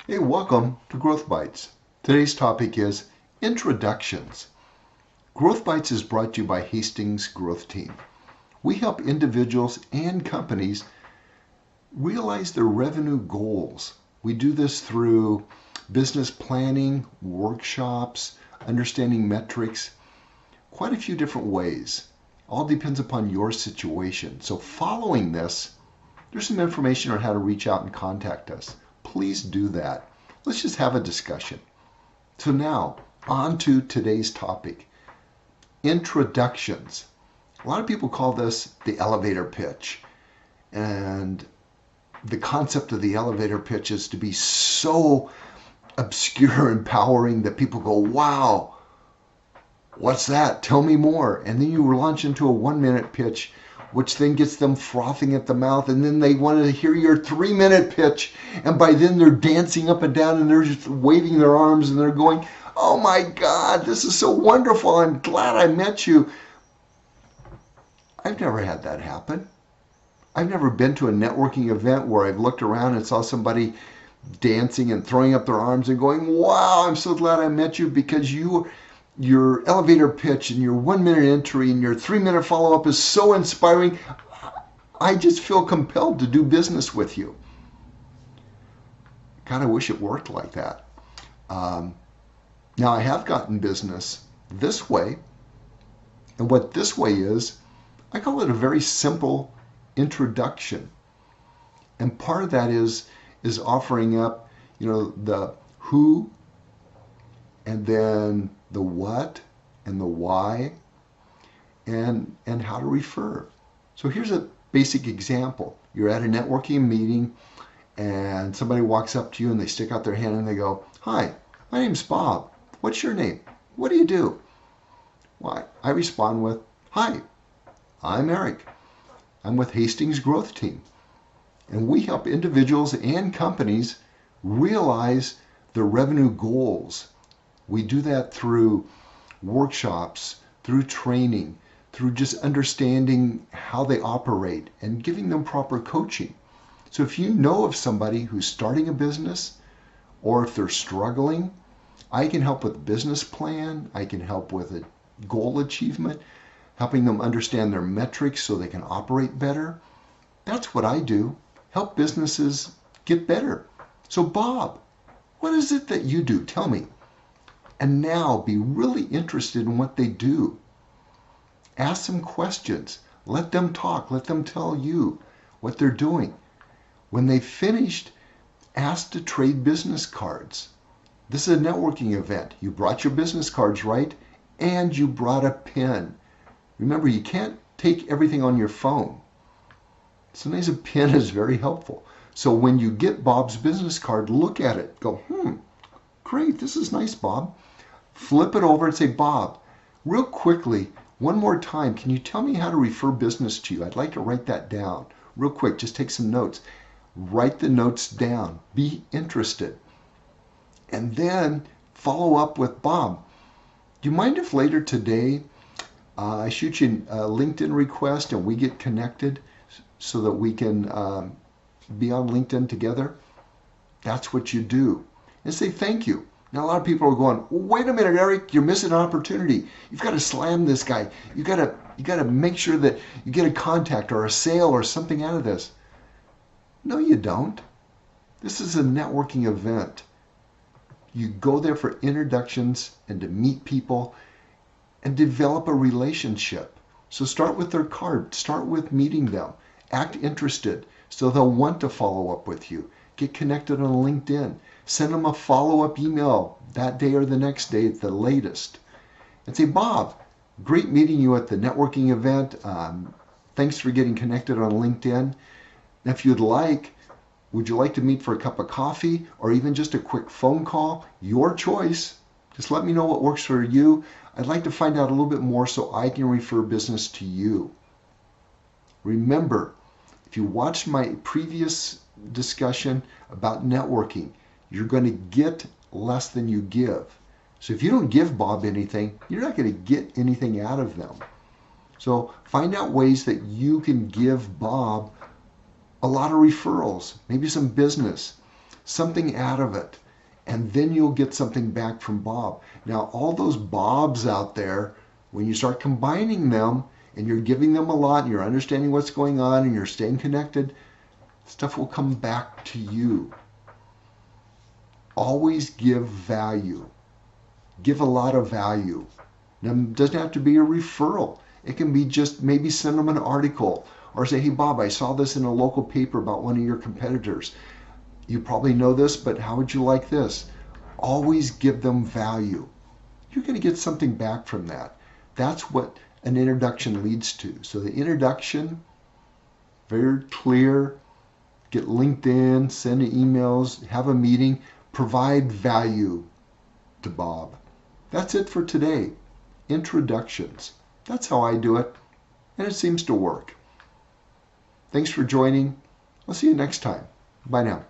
Hey, welcome to Growth Bites. Today's topic is introductions. Growth Bites is brought to you by Hastings Growth Team. We help individuals and companies realize their revenue goals. We do this through business planning, workshops, understanding metrics, quite a few different ways. All depends upon your situation. So following this, there's some information on how to reach out and contact us. Please do that. Let's just have a discussion. So now, on to today's topic, introductions. A lot of people call this the elevator pitch. And the concept of the elevator pitch is to be so obscure and empowering that people go, wow, what's that? Tell me more. And then you launch into a 1-minute pitch, which then gets them frothing at the mouth. And then they want to hear your 3-minute pitch. And by then they're dancing up and down and they're just waving their arms and they're going, oh my God, this is so wonderful. I'm glad I met you. I've never had that happen. I've never been to a networking event where I've looked around and saw somebody dancing and throwing up their arms and going, wow, I'm so glad I met you because your elevator pitch and your 1-minute entry and your 3-minute follow-up is so inspiring. I just feel compelled to do business with you. God, I wish it worked like that. Now, I have gotten business this way. And what this way is, I call it a very simple introduction. And part of that is offering up, the who, and then the what, and the why, and how to refer. So here's a basic example. You're at a networking meeting, and somebody walks up to you, and they stick out their hand, and they go, hi, my name's Bob. What's your name? What do you do? Well, I respond with, hi, I'm Eric. I'm with Hastings Growth Team. And we help individuals and companies realize their revenue goals. We do that through workshops, through training, through just understanding how they operate and giving them proper coaching. So if you know of somebody who's starting a business or if they're struggling, I can help with a business plan. I can help with a goal achievement, helping them understand their metrics so they can operate better. That's what I do. Help businesses get better. So Bob, what is it that you do? Tell me. And now be really interested in what they do. Ask them questions. Let them talk. Let them tell you what they're doing. When they've finished, ask to trade business cards. This is a networking event. You brought your business cards, right? And you brought a pen. Remember, you can't take everything on your phone. Sometimes a pen is very helpful. So when you get Bob's business card, look at it. Go, great, this is nice, Bob. Flip it over and say, Bob, real quickly, one more time, can you tell me how to refer business to you? I'd like to write that down. Real quick, just take some notes. Write the notes down. Be interested. And then follow up with Bob. Do you mind if later today I shoot you a LinkedIn request and we get connected so that we can be on LinkedIn together? That's what you do. And say thank you. Now a lot of people are going, wait a minute, Eric, you're missing an opportunity. You've got to slam this guy. You got to make sure that you get a contact or a sale or something out of this. No, you don't. This is a networking event. You go there for introductions and to meet people and develop a relationship. So start with their card. Start with meeting them. Act interested so they'll want to follow up with you. Get connected on LinkedIn. Send them a follow-up email that day or the next day at the latest. And say, Bob, great meeting you at the networking event. Thanks for getting connected on LinkedIn. And if you'd like, would you like to meet for a cup of coffee or even just a quick phone call? Your choice. Just let me know what works for you. I'd like to find out a little bit more so I can refer business to you. Remember, if you watched my previous discussion about networking, you're going to get less than you give. So if you don't give Bob anything, you're not going to get anything out of them. So find out ways that you can give Bob a lot of referrals, maybe some business. something out of it. And then you'll get something back from Bob. Now, all those Bobs out there, when you start combining them and you're giving them a lot and you're understanding what's going on and you're staying connected, stuff will come back to you. Always give value. Give a lot of value. Now, it doesn't have to be a referral. It can be just maybe send them an article or say, hey, Bob, I saw this in a local paper about one of your competitors. You probably know this, but how would you like this? Always give them value. You're going to get something back from that. That's what an introduction leads to. So the introduction, very clear, get LinkedIn, send emails, have a meeting, provide value to Bob. That's it for today. Introductions. That's how I do it, and it seems to work. Thanks for joining. I'll see you next time. Bye now.